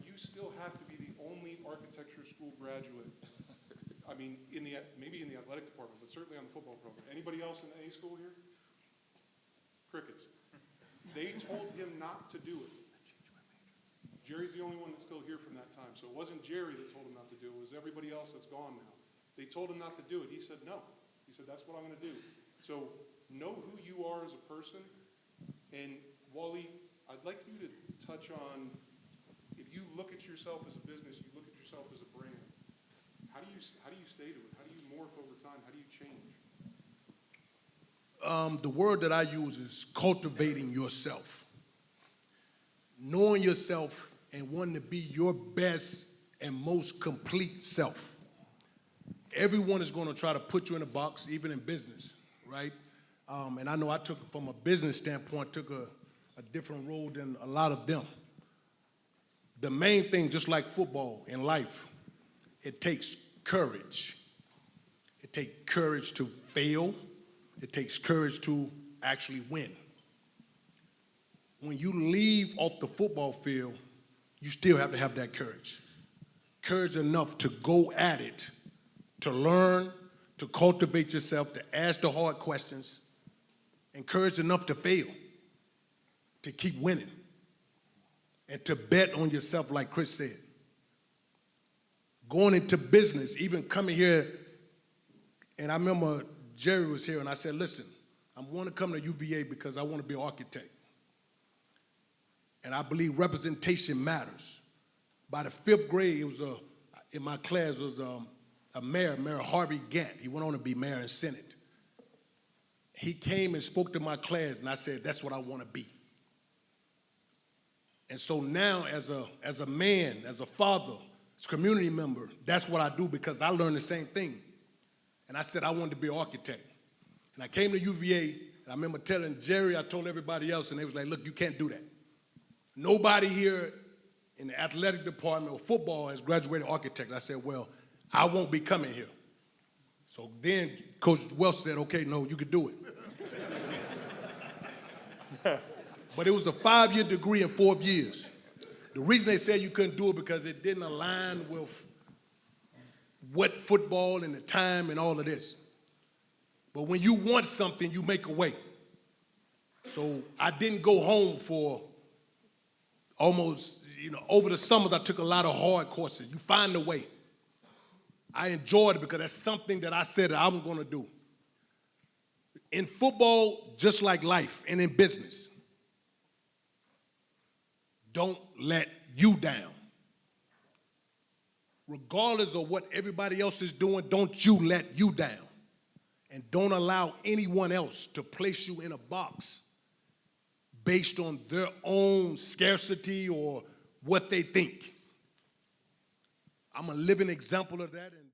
you still have to be the only architecture school graduate. I mean, maybe in the athletic department, but certainly on the football program. Anybody else in A school here? Crickets. They told him not to do it. Jerry's the only one that's still here from that time. So it wasn't Jerry that told him not to do it. It was everybody else that's gone now. They told him not to do it. He said no. He said, that's what I'm going to do. So know who you are as a person. And Wally, I'd like you to touch on, if you look at yourself as a business, you look at yourself as a brand, how do you stay to it? How do you morph over time? How do you change? The word that I use is cultivating yourself. Knowing yourself and wanting to be your best and most complete self. Everyone is going to try to put you in a box, even in business, right? And I know I took, from a business standpoint, took a different road than a lot of them. The main thing, just like football in life, it takes courage. It takes courage to fail. It takes courage to actually win. When you leave off the football field, you still have to have that courage. Courage enough to go at it, to learn, to cultivate yourself, to ask the hard questions, and courage enough to fail, to keep winning, and to bet on yourself like Chris said. Going into business, even coming here, and I remember Jerry was here and I said, listen, I want to come to UVA because I want to be an architect. And I believe representation matters. By the 5th grade, it was in my class was a mayor, Mayor Harvey Gantt. He went on to be mayor and Senate. He came and spoke to my class, and I said, that's what I want to be. And so now, as a man, as a father, as a community member, that's what I do because I learned the same thing. And I said I wanted to be an architect. And I came to UVA, and I remember telling Jerry, I told everybody else, and they was like, look, you can't do that. Nobody here in the athletic department or football has graduated architect. I said, well, I won't be coming here. So then Coach Welch said, okay, no, you could do it. But it was a 5-year degree in 4 years. The reason they said you couldn't do it because it didn't align with what football and the time and all of this. But when you want something, you make a way. So I didn't go home for almost, over the summers I took a lot of hard courses. You find a way. I enjoyed it because that's something that I said that I'm going to do. In football, just like life and in business, don't let you down. Regardless of what everybody else is doing, don't you let you down. And don't allow anyone else to place you in a box based on their own scarcity or what they think. I'm a living example of that. And